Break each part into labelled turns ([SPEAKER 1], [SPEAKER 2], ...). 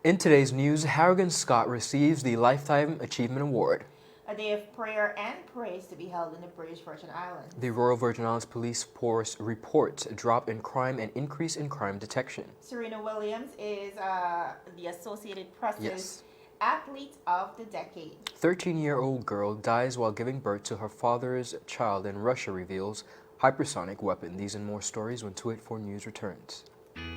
[SPEAKER 1] In today's news, Harrigan Scott receives the Lifetime Achievement Award.
[SPEAKER 2] A day of prayer and praise to be held in the British Virgin Islands.
[SPEAKER 1] The Royal Virgin Islands Police Force reports a drop in crime and increase in crime detection.
[SPEAKER 2] Serena Williams is the Associated Press's Athlete of the Decade.
[SPEAKER 1] 13-year-old girl dies while giving birth to her father's child, and Russia reveals hypersonic weapon. These and more stories when 284 News returns.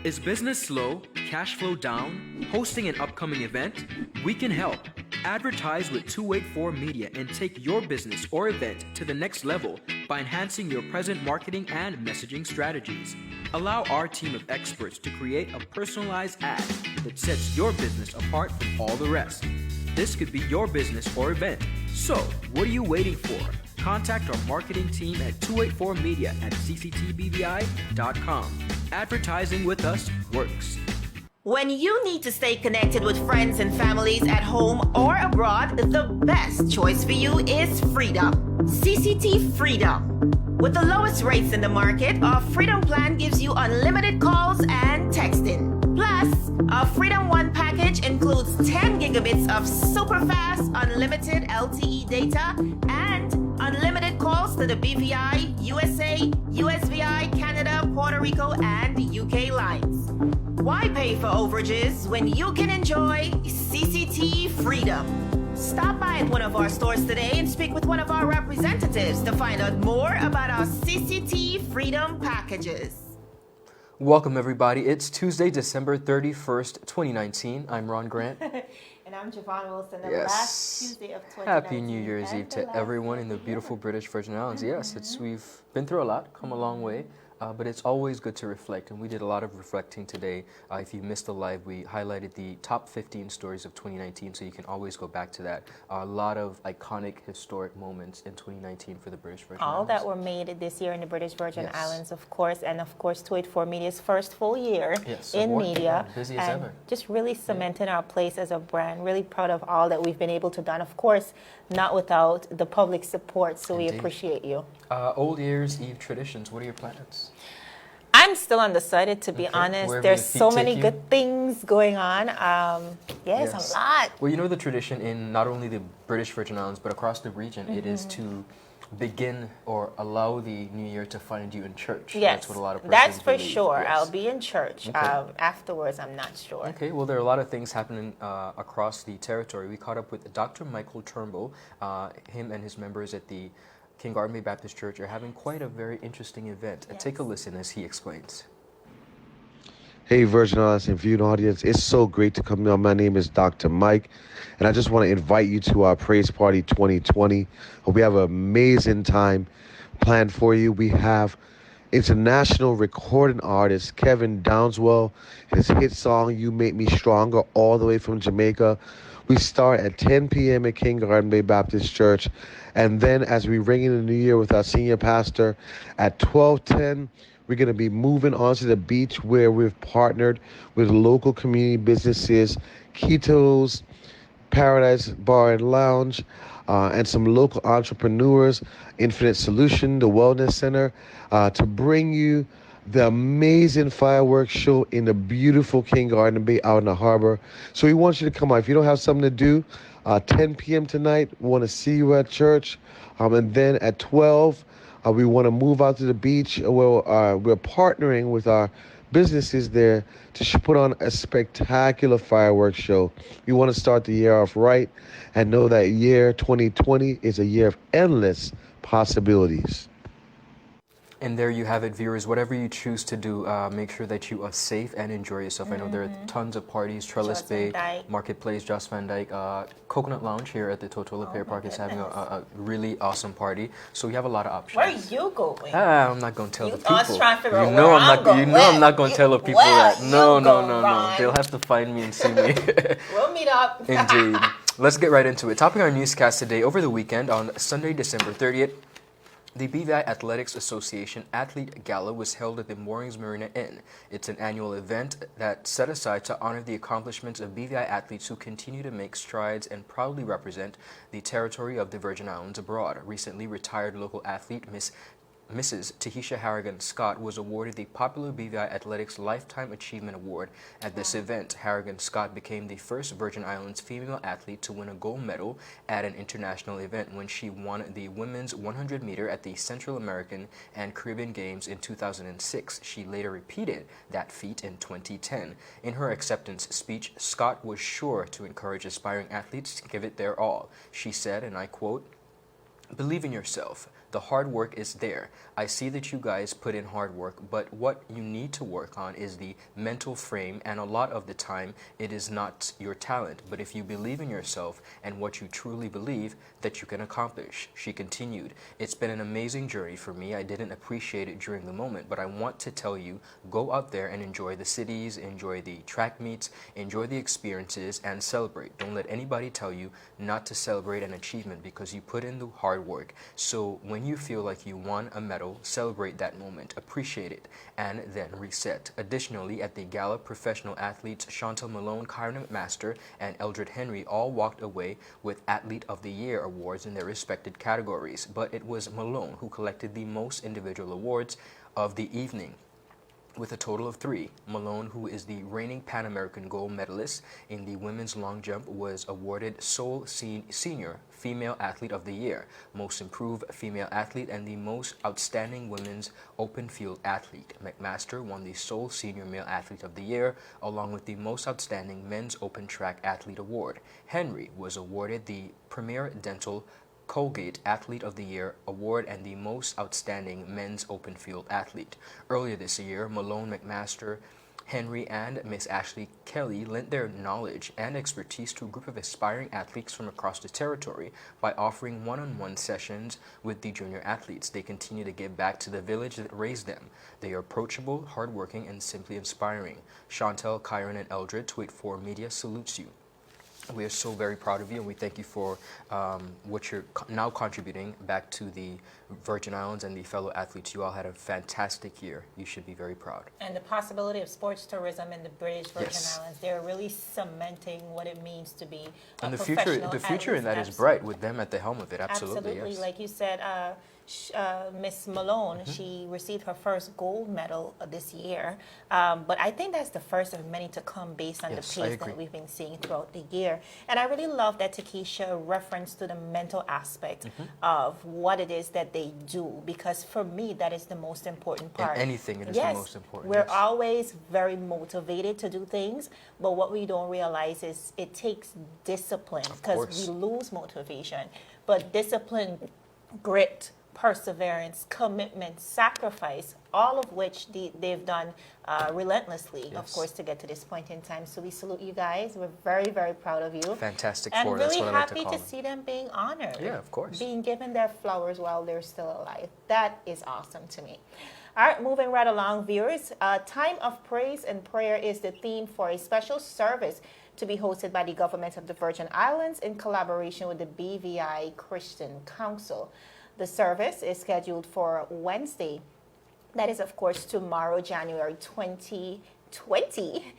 [SPEAKER 3] Is business slow? Cash flow down? Hosting an upcoming event? We can help. Advertise with 284 Media and take your business or event to the next level by enhancing your present marketing and messaging strategies. Allow our team of experts to create a personalized ad that sets your business apart from all the rest. This could be your business or event. So, what are you waiting for? Contact our marketing team at 284media@cctbvi.com. Advertising with us works.
[SPEAKER 2] When you need to stay connected with friends and families at home or abroad, the best choice for you is Freedom. CCT Freedom. With the lowest rates in the market, our Freedom plan gives you unlimited calls and texting. Plus, our Freedom One package includes 10 gigabits of super fast unlimited LTE data and unlimited calls to the BVI, USA, USVI, Canada, Puerto Rico, and UK lines. Why pay for overages when you can enjoy CCT Freedom? Stop by at one of our stores today and speak with one of our representatives to find out more about our CCT Freedom packages.
[SPEAKER 1] Welcome everybody. It's Tuesday, December 31st, 2019. I'm Ron Grant.
[SPEAKER 2] And I'm Javon Wilson, the last Tuesday of 2019.
[SPEAKER 1] Happy New Year's Eve to everyone in the beautiful British Virgin Islands. Yes, we've been through a lot, come a long way. But it's always good to reflect, and we did a lot of reflecting today. If you missed the live, we highlighted the top 15 stories of 2019, so you can always go back to that. A lot of iconic, historic moments in 2019 for the British Virgin Islands.
[SPEAKER 2] All that were made this year in the British Virgin Islands, of course, and of course 284 Media's first full year in media.
[SPEAKER 1] Busy as ever.
[SPEAKER 2] Just really cementing our place as a brand. Really proud of all that we've been able to do. Of course, not without the public support, so we appreciate you.
[SPEAKER 1] Old Year's Eve traditions, what are your plans?
[SPEAKER 2] I'm still undecided, to be honest. There's so many good things going on. Yes, a lot.
[SPEAKER 1] Well, you know the tradition in not only the British Virgin Islands, but across the region, it is to begin or allow the new year to find you in church.
[SPEAKER 2] Yes,
[SPEAKER 1] that's what a lot of
[SPEAKER 2] that's for
[SPEAKER 1] believe.
[SPEAKER 2] sure.
[SPEAKER 1] Yes.
[SPEAKER 2] I'll be in church. Afterwards, I'm not sure.
[SPEAKER 1] Okay, well, there are a lot of things happening across the territory. We caught up with Dr. Michael Turnbull. Him and his members at the King Garden Bay Baptist Church are having quite a very interesting event. Take a listen as he explains.
[SPEAKER 4] Hey, Virgin Islands and viewing audience, it's so great to come on. My name is Dr. Mike, and I just want to invite you to our Praise Party 2020. We have an amazing time planned for you. We have international recording artist Kevin Downswell and his hit song, You Make Me Stronger, all the way from Jamaica. We start at 10 p.m. at King Garden Bay Baptist Church. And then as we ring in the new year with our senior pastor at 12:10, we're going to be moving on to the beach where we've partnered with local community businesses, Quito's Paradise Bar and Lounge, and some local entrepreneurs, Infinite Solution, the Wellness Center, to bring you the amazing fireworks show in the beautiful King Garden Bay out in the harbor. So we want you to come out. If you don't have something to do, 10 p.m. tonight, we want to see you at church. And then at 12, we want to move out to the beach. We're partnering with our businesses there to put on a spectacular fireworks show. We want to start the year off right and know that year 2020 is a year of endless possibilities.
[SPEAKER 1] And there you have it, viewers. Whatever you choose to do, make sure that you are safe and enjoy yourself. I know there are tons of parties. Trellis Bay, Marketplace, Joss Van Dyke, Coconut Lounge here at the Totola Pier Park is having a really awesome party. So we have a lot of options.
[SPEAKER 2] Where are you going?
[SPEAKER 1] I'm not going to tell the people.
[SPEAKER 2] I'm
[SPEAKER 1] not going to tell the people that. No. They'll have to find me and see me.
[SPEAKER 2] We'll meet up.
[SPEAKER 1] Indeed. Let's get right into it. Topping our newscast today, over the weekend on Sunday, December 30th, the BVI Athletics Association Athlete Gala was held at the Moorings Marina Inn. It's an annual event that's set aside to honor the accomplishments of BVI athletes who continue to make strides and proudly represent the territory of the Virgin Islands abroad. Recently retired local athlete Miss Mrs. Tahisha Harrigan Scott was awarded the Popular BVI Athletics Lifetime Achievement Award. At this event, Harrigan Scott became the first Virgin Islands female athlete to win a gold medal at an international event when she won the women's 100 meter at the Central American and Caribbean Games in 2006. She later repeated that feat in 2010. In her acceptance speech, Scott was sure to encourage aspiring athletes to give it their all. She said, and I quote, "Believe in yourself. The hard work is there. I see that you guys put in hard work, but what you need to work on is the mental frame, and a lot of the time it is not your talent, but if you believe in yourself and what you truly believe, that you can accomplish." She continued, "It's been an amazing journey for me. I didn't appreciate it during the moment, but I want to tell you, go out there and enjoy the cities, enjoy the track meets, enjoy the experiences, and celebrate. Don't let anybody tell you not to celebrate an achievement because you put in the hard work. So when you feel like you won a medal, celebrate that moment, appreciate it, and then reset." Additionally, at the gala, professional athletes Chantel Malone, Kyron McMaster, and Eldred Henry all walked away with Athlete of the Year awards in their respected categories, but it was Malone who collected the most individual awards of the evening, with a total of 3. Malone, who is the reigning Pan American gold medalist in the women's long jump, was awarded Seoul Senior Female Athlete of the Year, Most Improved Female Athlete, and the Most Outstanding Women's Open Field Athlete. McMaster won the Seoul Senior Male Athlete of the Year, along with the Most Outstanding Men's Open Track Athlete Award. Henry was awarded the Premier Dental Colgate Athlete of the Year Award and the Most Outstanding Men's Open Field Athlete. Earlier this year, Malone, McMaster, Henry, and Miss Ashley Kelly lent their knowledge and expertise to a group of aspiring athletes from across the territory by offering one-on-one sessions with the junior athletes. They continue to give back to the village that raised them. They are approachable, hardworking, and simply inspiring. Chantel, Kyron, and Eldred, Tweet 4 Media salutes you. We are so very proud of you, and we thank you for what you're now contributing back to the Virgin Islands and the fellow athletes. You all had a fantastic year. You should be very proud.
[SPEAKER 5] And the possibility of sports tourism in the British Virgin
[SPEAKER 1] Yes.
[SPEAKER 5] Islands, they're really cementing what it means to be a
[SPEAKER 1] And the
[SPEAKER 5] professional
[SPEAKER 1] future in that
[SPEAKER 5] athlete.
[SPEAKER 1] is bright with them at the helm of it. Absolutely, yes.
[SPEAKER 5] Like you said, Miss Malone, she received her first gold medal this year. But I think that's the first of many to come based on
[SPEAKER 1] Yes,
[SPEAKER 5] the
[SPEAKER 1] I
[SPEAKER 5] pace
[SPEAKER 1] agree.
[SPEAKER 5] that we've been seeing throughout the year. And I really love that Takesha reference to the mental aspect of what it is that they do, because for me, that is the most important
[SPEAKER 1] In
[SPEAKER 5] part.
[SPEAKER 1] anything, it is
[SPEAKER 5] Yes,
[SPEAKER 1] the most important.
[SPEAKER 5] we're
[SPEAKER 1] yes.
[SPEAKER 5] always very motivated to do things, but what we don't realize is it takes discipline, because
[SPEAKER 1] course.
[SPEAKER 5] we lose motivation. But discipline, grit, perseverance, commitment, sacrifice, all of which they've done relentlessly, of
[SPEAKER 1] Yes.
[SPEAKER 5] course, to get to this point in time. So we salute you guys. We're very, very proud of you.
[SPEAKER 1] Fantastic
[SPEAKER 5] And
[SPEAKER 1] four, that's
[SPEAKER 5] really
[SPEAKER 1] what I like to
[SPEAKER 5] happy
[SPEAKER 1] call
[SPEAKER 5] to
[SPEAKER 1] them.
[SPEAKER 5] see them being honored.
[SPEAKER 1] Yeah, of course.
[SPEAKER 5] Being given their flowers while they're still alive. That is awesome to me. All right, moving right along, viewers. Time of Praise and Prayer is the theme for a special service to be hosted by the government of the Virgin Islands in collaboration with the BVI Christian Council. The service is scheduled for Wednesday. That is, of course, tomorrow, January 2020.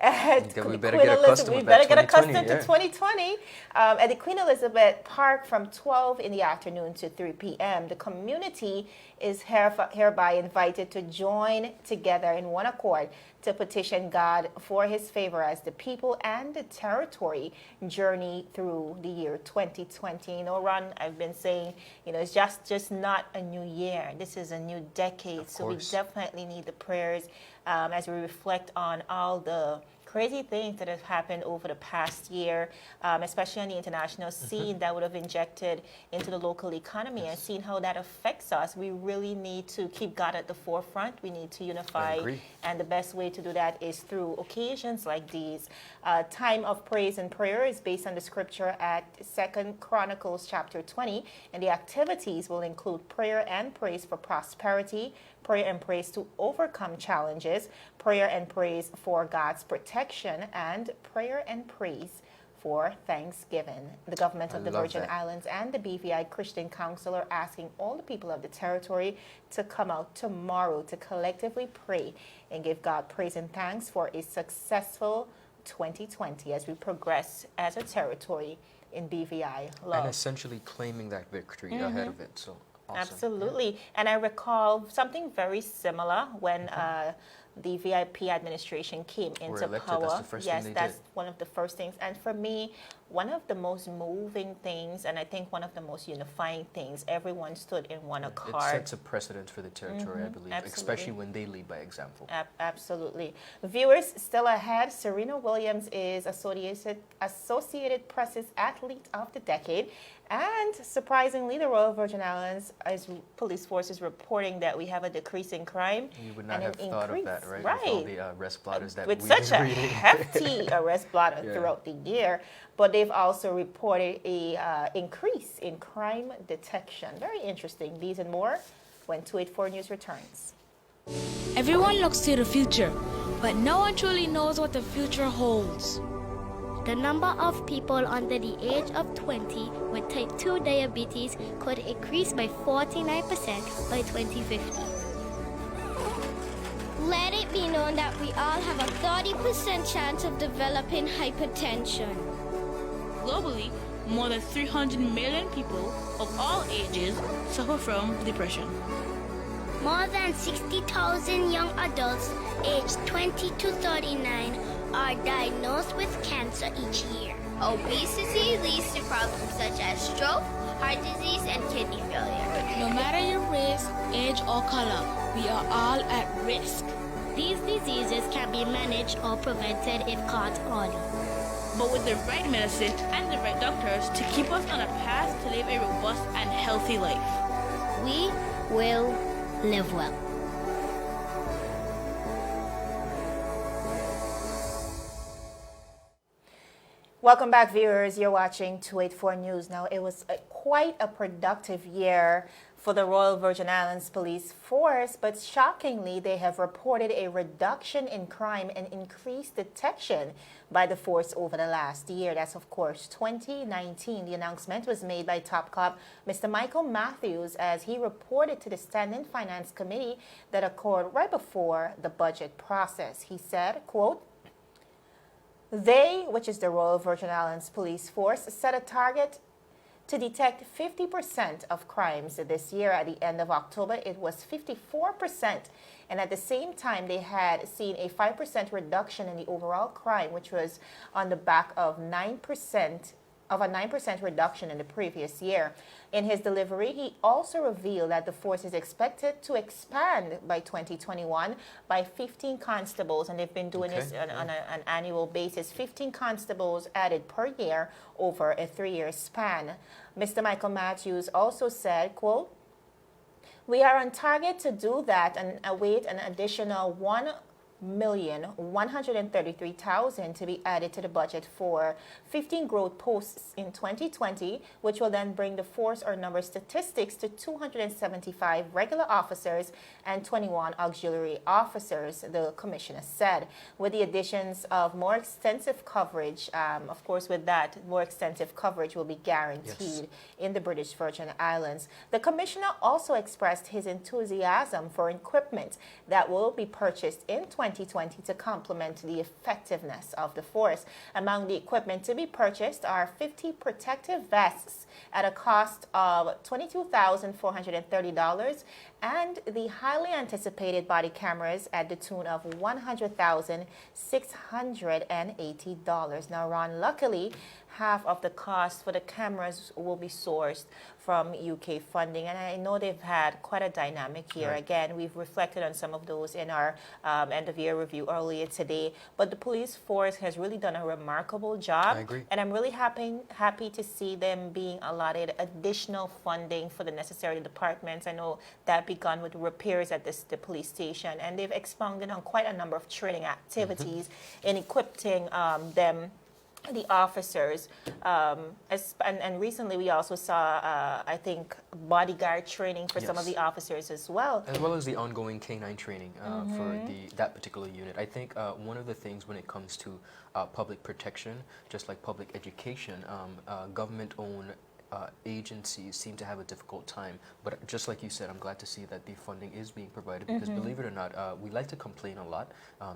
[SPEAKER 1] We better get accustomed with that 2020,
[SPEAKER 5] to 2020 at the Queen Elizabeth Park from 12 in the afternoon to 3 p.m. The community is hereby invited to join together in one accord to petition God for his favor as the people and the territory journey through the year 2020. You know, Ron, I've been saying, you know, it's just not a new year. This is a new decade. So we definitely need the prayers as we reflect on all the crazy things that have happened over the past year, especially on the international scene that would have injected into the local economy and seeing how that affects us. We really need to keep God at the forefront. We need to unify. And the best way to do that is through occasions like these. Time of Praise and Prayer is based on the scripture at 2 Chronicles chapter 20. And the activities will include prayer and praise for prosperity, prayer and praise to overcome challenges, prayer and praise for God's protection, and prayer and praise for Thanksgiving. The government of the Virgin Islands and the BVI Christian Council are asking all the people of the territory to come out tomorrow to collectively pray and give God praise and thanks for a successful 2020 as we progress as a territory in BVI love.
[SPEAKER 1] And essentially claiming that victory ahead of it. So
[SPEAKER 5] Absolutely. And I recall something very similar when the VIP administration came into
[SPEAKER 1] elected.
[SPEAKER 5] power.
[SPEAKER 1] That's the first thing they
[SPEAKER 5] that's
[SPEAKER 1] did.
[SPEAKER 5] one of the first things. And for me, one of the most moving things, and I think one of the most unifying things, everyone stood in one
[SPEAKER 1] It
[SPEAKER 5] accord.
[SPEAKER 1] sets a precedent for the territory, I believe, especially when they lead by example.
[SPEAKER 5] Absolutely. Viewers, still ahead, Serena Williams is Associated Press's Athlete of the Decade. And surprisingly, the Royal Virgin Islands police force is reporting that we have a decrease in crime.
[SPEAKER 1] You would not
[SPEAKER 5] and
[SPEAKER 1] have
[SPEAKER 5] an
[SPEAKER 1] thought
[SPEAKER 5] increase.
[SPEAKER 1] of that, right?
[SPEAKER 5] Right.
[SPEAKER 1] With all the arrest blotters that
[SPEAKER 5] With
[SPEAKER 1] we've
[SPEAKER 5] such
[SPEAKER 1] been
[SPEAKER 5] a
[SPEAKER 1] reading.
[SPEAKER 5] hefty arrest blotter
[SPEAKER 1] Yeah.
[SPEAKER 5] throughout the year. But they've also reported a increase in crime detection. Very interesting. These and more when 284 News returns.
[SPEAKER 6] Everyone looks to the future, but no one truly knows what the future holds.
[SPEAKER 7] The number of people under the age of 20 with type 2 diabetes could increase by 49% by 2050. Let it be known that we all have a 30% chance of developing hypertension.
[SPEAKER 6] Globally, more than 300 million people of all ages suffer from depression.
[SPEAKER 7] More than 60,000 young adults aged 20 to 39 are diagnosed with cancer each year. Obesity leads to problems such as stroke, heart disease, and kidney failure.
[SPEAKER 6] No matter your race, age, or color, we are all at risk.
[SPEAKER 7] These diseases can be managed or prevented if caught early.
[SPEAKER 6] But with the right medicine and the right doctors to keep us on a path to live a robust and healthy life.
[SPEAKER 7] We will live well.
[SPEAKER 5] Welcome back, viewers. You're watching 284 News. Now, it was quite a productive year for the Royal Virgin Islands Police Force, but shockingly, they have reported a reduction in crime and increased detection by the force over the last year. That's, of course, 2019. The announcement was made by top cop Mr. Michael Matthews as he reported to the Standing Finance Committee that occurred right before the budget process. He said, quote, "They, which is the Royal Virgin Islands Police Force, set a target to detect 50% of crimes this year. At the end of October, it was 54%. And at the same time, they had seen a 5% reduction in the overall crime, which was on the back of a 9% reduction in the previous year. In his delivery, he also revealed that the force is expected to expand by 2021 by 15 constables, and they've been doing this on an annual basis, 15 constables added per year over a 3-year span. Mr. Michael Matthews also said, quote, "We are on target to do that and await an additional 1,133,000 to be added to the budget for 15 growth posts in 2020, which will then bring the force or number statistics to 275 regular officers and 21 auxiliary officers," the commissioner said. With the additions of more extensive coverage, of course, with that, more extensive coverage will be guaranteed in the British Virgin Islands. The commissioner also expressed his enthusiasm for equipment that will be purchased in 2020 to complement the effectiveness of the force. Among the equipment to be purchased are 50 protective vests at a cost of $22,430 and the highly anticipated body cameras at the tune of $100,680. Now, Ron, luckily, half of the cost for the cameras will be sourced from UK funding, and I know they've had quite a dynamic year. Again, we've reflected on some of those in our end-of-year review earlier today, but the police force has really done a remarkable job.
[SPEAKER 1] I agree.
[SPEAKER 5] And I'm really happy to see them being allotted additional funding for the necessary departments. I know that begun with repairs at the police station, and they've expounded on quite a number of training activities in equipping the officers, and recently we also saw, I think, bodyguard training for some of the officers as well.
[SPEAKER 1] As well as the ongoing K9 training for that particular unit. I think one of the things when it comes to public protection, just like public education, government-owned agencies seem to have a difficult time. But just like you said, I'm glad to see that the funding is being provided because believe it or not, we like to complain a lot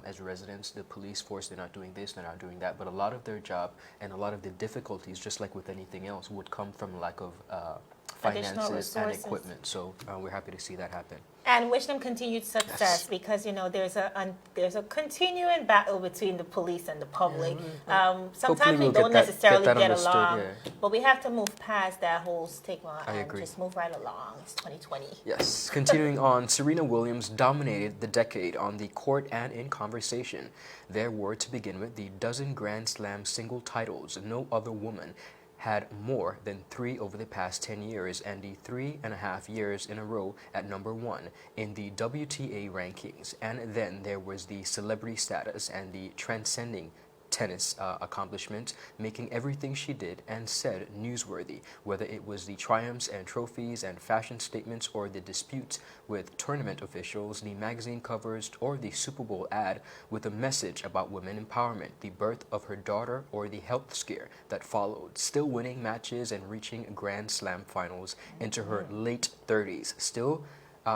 [SPEAKER 1] as residents. The police force, they're not doing this, they're not doing that. But a lot of their job and a lot of the difficulties, just like with anything else, would come from lack of
[SPEAKER 5] additional
[SPEAKER 1] finances and
[SPEAKER 5] resources.
[SPEAKER 1] equipment. So we're happy to see that happen.
[SPEAKER 5] And wish them continued success
[SPEAKER 1] Yes.
[SPEAKER 5] because there's a continuing battle between the police and the public.
[SPEAKER 1] Hopefully
[SPEAKER 5] Sometimes we
[SPEAKER 1] we'll
[SPEAKER 5] don't
[SPEAKER 1] get
[SPEAKER 5] necessarily
[SPEAKER 1] that
[SPEAKER 5] get
[SPEAKER 1] understood,
[SPEAKER 5] along,
[SPEAKER 1] yeah.
[SPEAKER 5] but we have to move past that whole stigma
[SPEAKER 1] I
[SPEAKER 5] and
[SPEAKER 1] agree.
[SPEAKER 5] just move right along. It's 2020.
[SPEAKER 1] Yes. Continuing on, Serena Williams dominated the decade on the court and in conversation. There were, to begin with, the dozen Grand Slam single titles. No other woman had more than 3 over the past 10 years and the 3.5 years in a row at number 1 in the WTA rankings. And then there was the celebrity status and the transcending tennis accomplishment, making everything she did and said newsworthy, whether it was the triumphs and trophies and fashion statements or the disputes with tournament officials, the magazine covers, or the Super Bowl ad with a message about women empowerment, the birth of her daughter, or the health scare that followed. Still winning matches and reaching Grand Slam finals into her late 30s. Still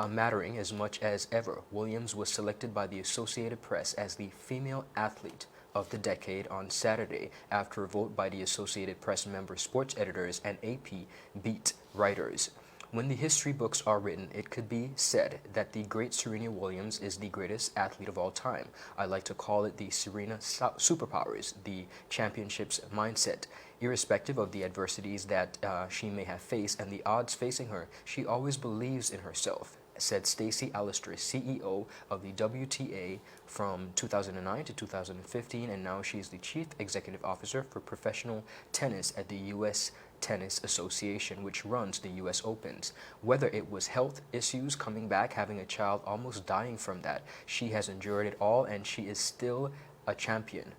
[SPEAKER 1] mattering as much as ever, Williams was selected by the Associated Press as the female athlete of the decade on Saturday after a vote by the Associated Press member sports editors and AP beat writers. When the history books are written, it could be said that the great Serena Williams is the greatest athlete of all time. I like to call it the Serena superpowers, the championship's mindset. Irrespective of the adversities that she may have faced and the odds facing her, she always believes in herself, said Stacey Alister, CEO of the WTA from 2009 to 2015, and now she's the Chief Executive Officer for professional tennis at the U.S. Tennis Association, which runs the U.S. Opens. Whether it was health issues, coming back, having a child, almost dying from that, she has endured it all and she is still a champion.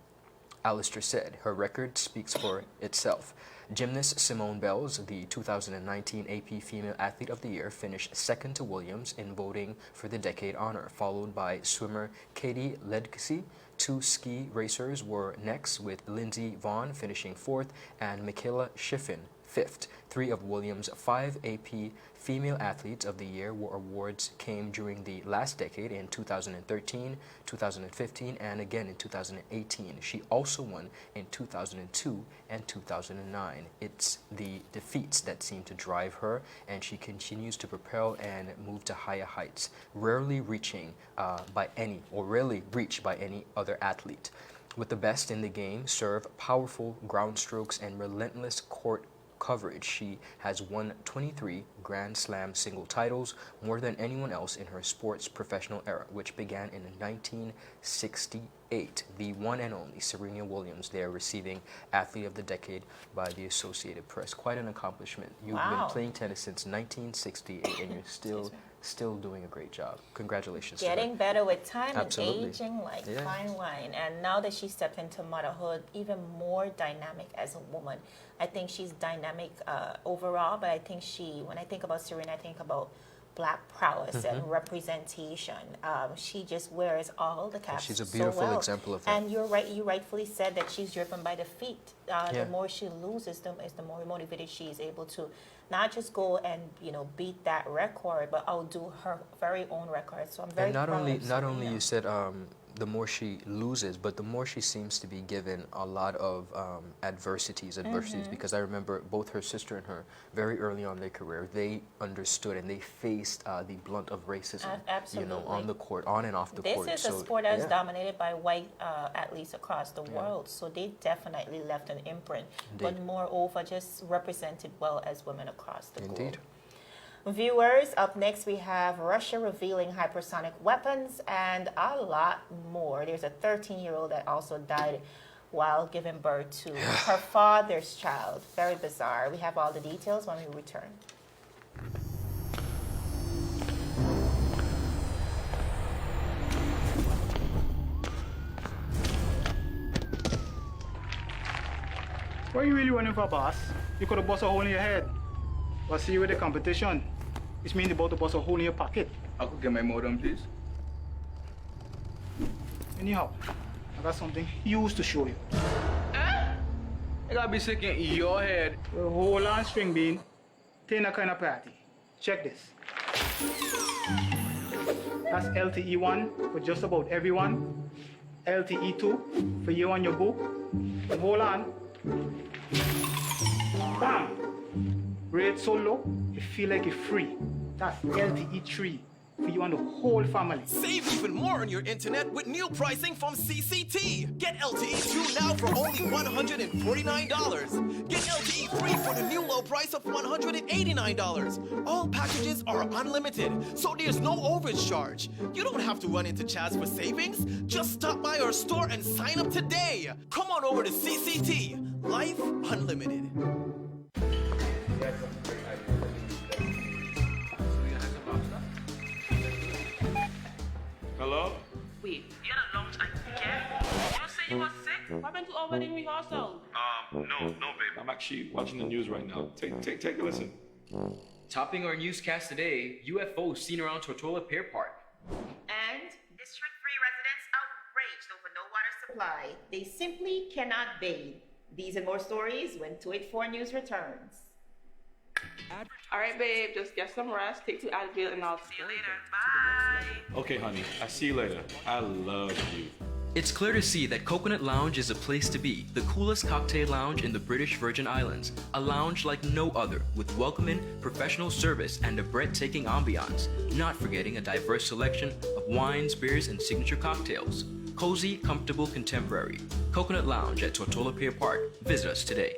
[SPEAKER 1] Alister said her record speaks for itself. Gymnast Simone Biles, the 2019 AP Female Athlete of the Year, finished second to Williams in voting for the decade honor, followed by swimmer Katie Ledecky. 2 ski racers were next, with Lindsey Vonn finishing 4th and Michaela Schifrin 5th. 3 of Williams' 5 AP Female Athletes of the Year awards came during the last decade in 2013, 2015, and again in 2018. She also won in 2002 and 2009. It's the defeats that seem to drive her, and she continues to propel and move to higher heights, rarely reached by any other athlete. With the best in the game, serve, powerful ground strokes, and relentless court coverage, she has won 23 Grand Slam single titles, more than anyone else in her sports professional era, which began in 1968. The one and only Serena Williams there, receiving Athlete of the Decade by the Associated Press. Quite an accomplishment. You've been playing tennis since 1968 and you're still doing a great job. Congratulations.
[SPEAKER 5] Getting better with time.
[SPEAKER 1] Absolutely.
[SPEAKER 5] And aging like fine wine. And now that she stepped into motherhood, even more dynamic as a woman. I think she's dynamic overall, but I think when I think about Serena, I think about Black prowess and representation. She just wears all the caps.
[SPEAKER 1] She's a beautiful example of that.
[SPEAKER 5] And you're right. You rightfully said that she's driven by defeat. The more she loses, the more motivated she is able to not just go and beat that record, but outdo her very own record. So I'm very proud of Serena.
[SPEAKER 1] Not only you said the more she loses, but the more she seems to be given a lot of adversities, because I remember both her sister and her, very early on in their career, they understood and they faced the blunt of racism, on the court, on and off the court.
[SPEAKER 5] This is a sport that's dominated by white athletes across the world, so they definitely left an imprint, but moreover, just represented well as women across the globe. Viewers, up next we have Russia revealing hypersonic weapons and a lot more. There's a 13-year-old that also died while giving birth to her father's child. Very bizarre. We have all the details when we return.
[SPEAKER 8] What are you really running for, boss? You could have bust a hole in your head. But see, with the competition, it's mean about to bust a hole in your pocket.
[SPEAKER 9] I could get my modem, please.
[SPEAKER 8] Anyhow, I got something huge to show you.
[SPEAKER 9] I gotta be sick in your head.
[SPEAKER 8] Well, hold on, string bean. Ain't a kind of party. Check this. That's LTE1 for just about everyone. LTE2 for you and your boo. And hold on. Bam! Rate so low, you feel like you're free. That's LTE 3 for you and the whole family.
[SPEAKER 10] Save even more on your internet with new pricing from CCT. Get LTE 2 now for only $149. Get LTE 3 for the new low price of $189. All packages are unlimited, so there's no overage charge. You don't have to run into Chaz for savings. Just stop by our store and sign up today. Come on over to CCT. Life Unlimited.
[SPEAKER 11] Hello?
[SPEAKER 6] Wait, you had a lunch and care? You don't say you were sick? What happened to over the rehearsal?
[SPEAKER 11] No, babe. I'm actually watching the news right now. Take a listen.
[SPEAKER 3] Topping our newscast today, UFOs seen around Tortola Pier Park.
[SPEAKER 2] And District 3 residents outraged over no water supply. They simply cannot bathe. These and more stories when 284 News returns.
[SPEAKER 6] All right, babe, just get some rest, take 2 Advil, and I'll see you later. Bye.
[SPEAKER 11] Okay, honey. I see you later. I love you.
[SPEAKER 3] It's clear to see that Coconut Lounge is a place to be, the coolest cocktail lounge in the British Virgin Islands. A lounge like no other, with welcoming, professional service, and a breathtaking ambiance. Not forgetting a diverse selection of wines, beers, and signature cocktails. Cozy, comfortable, contemporary. Coconut Lounge at Tortola Pier Park. Visit us today.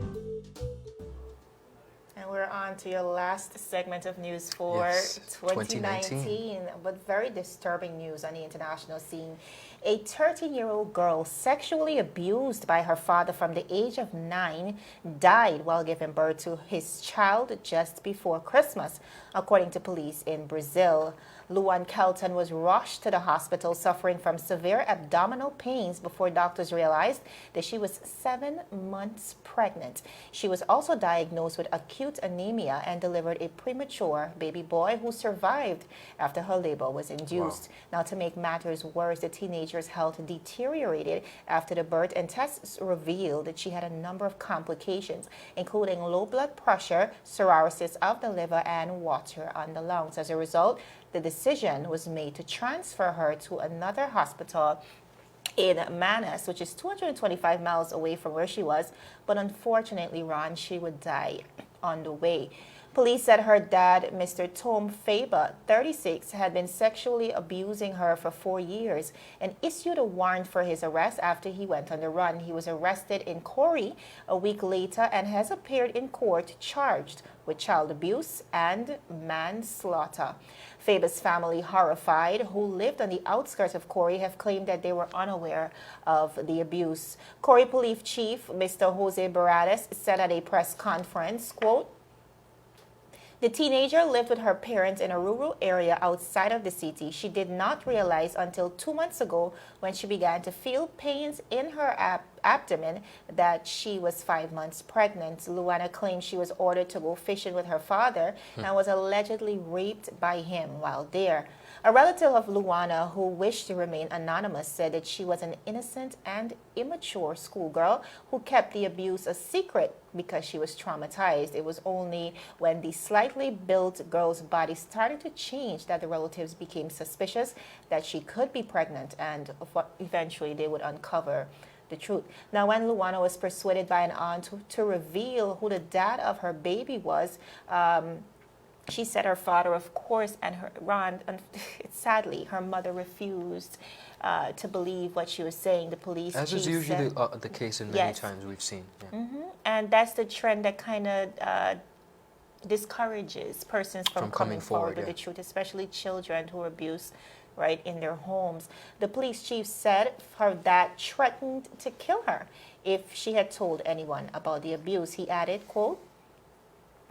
[SPEAKER 5] We're on to your last segment of news for
[SPEAKER 1] Yes,
[SPEAKER 5] 2019, but very disturbing news on the international scene. A 13-year-old girl sexually abused by her father from the age of 9 died while giving birth to his child just before Christmas, according to police in Brazil. Luan Kelton was rushed to the hospital suffering from severe abdominal pains before doctors realized that she was 7 months pregnant. She was also diagnosed with acute anemia and delivered a premature baby boy who survived after her labor was induced. Wow. Now, to make matters worse, the teenager's health deteriorated after the birth, and tests revealed that she had a number of complications, including low blood pressure, cirrhosis of the liver, and water on the lungs. As a result, the decision was made to transfer her to another hospital in Manas, which is 225 miles away from where she was, but unfortunately, Ron, she would die on the way. Police said her dad, Mr. Tom Faber, 36, had been sexually abusing her for 4 years and issued a warrant for his arrest after he went on the run. He was arrested in Corrie a week later and has appeared in court charged with child abuse and manslaughter. Faber's family, horrified, who lived on the outskirts of Corrie, have claimed that they were unaware of the abuse. Corrie Police Chief, Mr. Jose Barradas, said at a press conference, quote, "The teenager lived with her parents in a rural area outside of the city. She did not realize until 2 months ago, when she began to feel pains in her abdomen, that she was 5 months pregnant." Luana claims she was ordered to go fishing with her father and was allegedly raped by him while there. A relative of Luana, who wished to remain anonymous, said that she was an innocent and immature schoolgirl who kept the abuse a secret because she was traumatized. It was only when the slightly built girl's body started to change that the relatives became suspicious that she could be pregnant, and eventually they would uncover the truth. Now, when Luana was persuaded by an aunt to reveal who the dad of her baby was, she said her father, of course, and sadly, her mother refused to believe what she was saying. The police
[SPEAKER 1] as is usually the case in many times we've seen. Yeah.
[SPEAKER 5] And that's the trend that kind of discourages persons from coming forward with the truth, especially children who are abused right in their homes. The police chief said her dad threatened to kill her if she had told anyone about the abuse. He added, quote,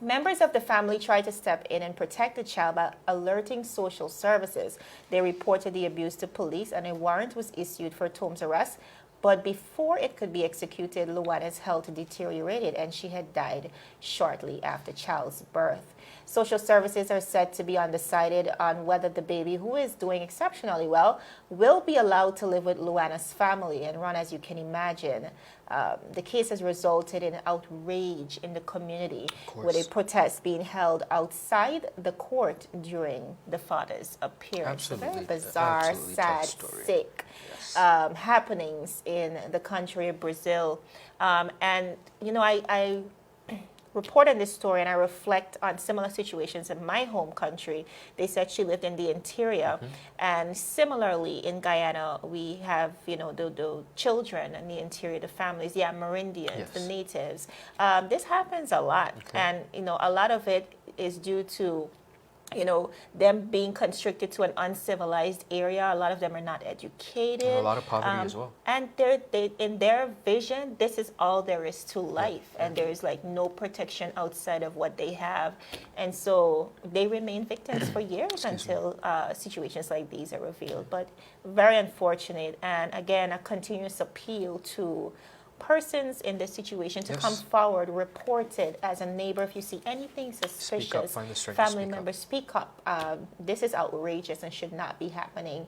[SPEAKER 5] "Members of the family tried to step in and protect the child by alerting social services. They reported the abuse to police and a warrant was issued for Tom's arrest. But before it could be executed, Luana's health deteriorated and she had died shortly after child's birth. Social services are said to be undecided on whether the baby, who is doing exceptionally well, will be allowed to live with Luana's family. And Ron, as you can imagine, the case has resulted in outrage in the community, with a protest being held outside the court during the father's appearance.
[SPEAKER 1] Absolutely.
[SPEAKER 5] Very bizarre, sad, sick happenings in the country of Brazil. And, you know, reporting this story and I reflect on similar situations in my home country, they said she lived in the interior. And similarly, in Guyana, we have, the children in the interior, the families, the Amerindians, the natives. This happens a lot. And, a lot of it is due to them being constricted to an uncivilized area. A lot of them are not educated.
[SPEAKER 1] And a lot of poverty as well.
[SPEAKER 5] And they in their vision, this is all there is to life. And there is like no protection outside of what they have. And so they remain victims for years until situations like these are revealed. But very unfortunate. And again, a continuous appeal to persons in this situation to come forward, report it as a neighbor. If you see anything suspicious,
[SPEAKER 1] speak up, find the strength
[SPEAKER 5] family
[SPEAKER 1] to speak
[SPEAKER 5] members, speak up. This is outrageous and should not be happening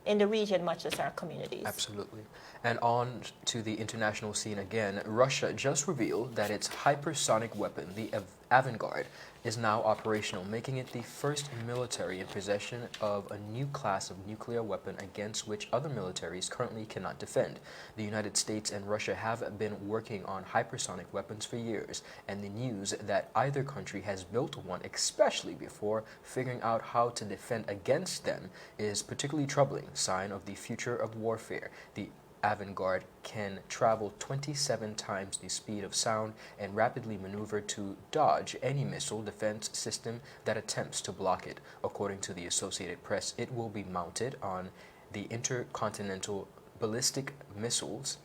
[SPEAKER 5] in the region, much less our communities.
[SPEAKER 1] Absolutely. And on to the international scene again, Russia just revealed that its hypersonic weapon, the Avangard, is now operational, making it the first military in possession of a new class of nuclear weapon against which other militaries currently cannot defend. The United States and Russia have been working on hypersonic weapons for years, and the news that either country has built one, especially before figuring out how to defend against them, is particularly troubling sign of the future of warfare. The Avangard can travel 27 times the speed of sound and rapidly maneuver to dodge any missile defense system that attempts to block it. According to the Associated Press, it will be mounted on the intercontinental ballistic missiles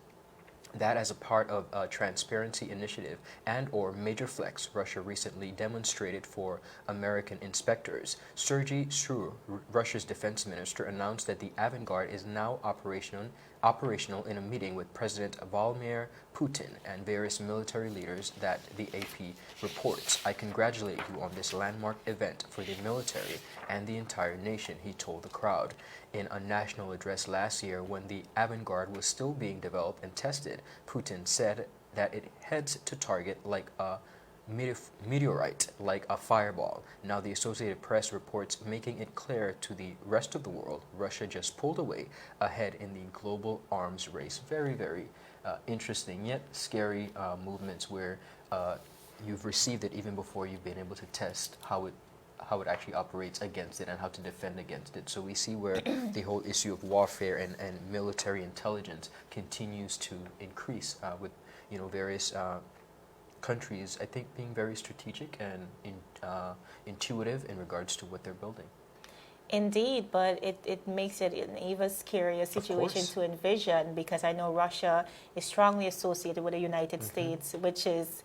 [SPEAKER 1] that as a part of a transparency initiative and or major flex Russia recently demonstrated for American inspectors. Sergei Shoigu, Russia's defense minister, announced that the Avangard is now operational in a meeting with President Vladimir Putin and various military leaders that the AP reports. I congratulate you on this landmark event for the military and the entire nation, he told the crowd. In a national address last year when the Avangard was still being developed and tested, Putin said that it heads to target like a meteorite, like a fireball. Now the Associated Press reports making it clear to the rest of the world, Russia just pulled away ahead in the global arms race. Very, very interesting yet scary movements where you've received it even before you've been able to test how it actually operates against it and how to defend against it. So we see where the whole issue of warfare and military intelligence continues to increase with various countries, I think, being very strategic and intuitive in regards to what they're building.
[SPEAKER 5] Indeed, but it makes it an even scarier situation to envision, because I know Russia is strongly associated with the United States, which is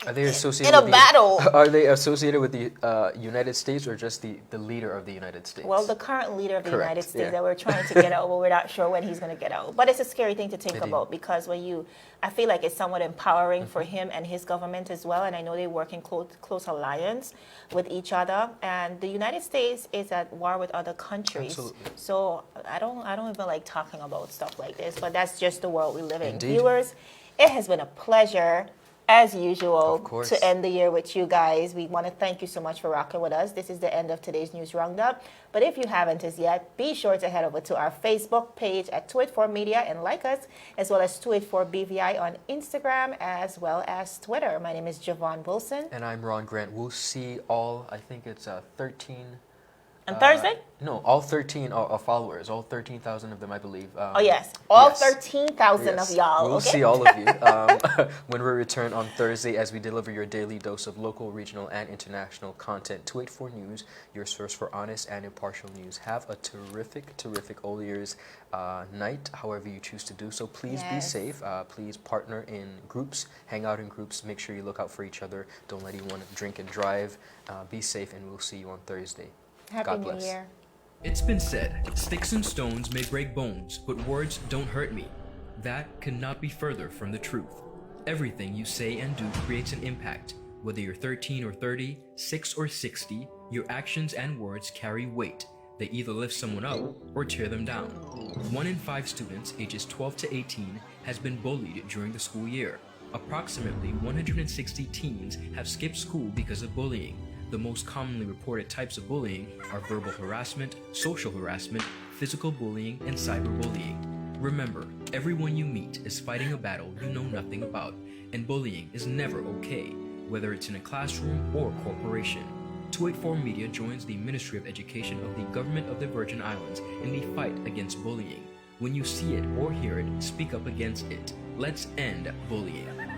[SPEAKER 1] Are they associated
[SPEAKER 5] in a battle.
[SPEAKER 1] Are they associated with the United States or just the leader of the United States?
[SPEAKER 5] Well, the current leader of the
[SPEAKER 1] Correct,
[SPEAKER 5] United States
[SPEAKER 1] yeah.
[SPEAKER 5] that we're trying to get out, but we're not sure when he's going to get out. But it's a scary thing to think
[SPEAKER 1] Indeed.
[SPEAKER 5] about, because I feel like it's somewhat empowering for him and his government as well. And I know they work in close alliance with each other. And the United States is at war with other countries.
[SPEAKER 1] Absolutely.
[SPEAKER 5] So I don't even like talking about stuff like this, but that's just the world we live in.
[SPEAKER 1] Indeed.
[SPEAKER 5] Viewers, it has been a pleasure, as usual,
[SPEAKER 1] Of course.
[SPEAKER 5] to end the year with you guys. We want to thank you so much for rocking with us. This is the end of today's news roundup. But if you haven't as yet, be sure to head over to our Facebook page at 284 Media and like us, as well as 284 BVI on Instagram as well as Twitter. My name is Javon Wilson.
[SPEAKER 1] And I'm Ron Grant. We'll see all, I think it's 13...
[SPEAKER 5] On Thursday?
[SPEAKER 1] No, all 13 are followers. All 13,000 of them, I believe.
[SPEAKER 5] Oh, yes. All
[SPEAKER 1] yes.
[SPEAKER 5] 13,000
[SPEAKER 1] Yes.
[SPEAKER 5] of y'all.
[SPEAKER 1] We'll
[SPEAKER 5] okay?
[SPEAKER 1] see all of you when we return on Thursday as we deliver your daily dose of local, regional, and international content. 284 News, your source for honest and impartial news. Have a terrific All Year's night, however you choose to do so. Please be safe. Please partner in groups, hang out in groups. Make sure you look out for each other. Don't let anyone drink and drive. Be safe, and we'll see you on Thursday.
[SPEAKER 5] Happy
[SPEAKER 1] God
[SPEAKER 5] New
[SPEAKER 1] bless.
[SPEAKER 5] Year.
[SPEAKER 3] It's been said, sticks and stones may break bones, but words don't hurt me. That could not be further from the truth. Everything you say and do creates an impact. Whether you're 13 or 30, 6 or 60, your actions and words carry weight. They either lift someone up or tear them down. 1 in 5 students ages 12 to 18 has been bullied during the school year. Approximately 160 teens have skipped school because of bullying. The most commonly reported types of bullying are verbal harassment, social harassment, physical bullying, and cyberbullying. Remember, everyone you meet is fighting a battle you know nothing about, and bullying is never okay, whether it's in a classroom or corporation. 284 Media joins the Ministry of Education of the Government of the Virgin Islands in the fight against bullying. When you see it or hear it, speak up against it. Let's end bullying.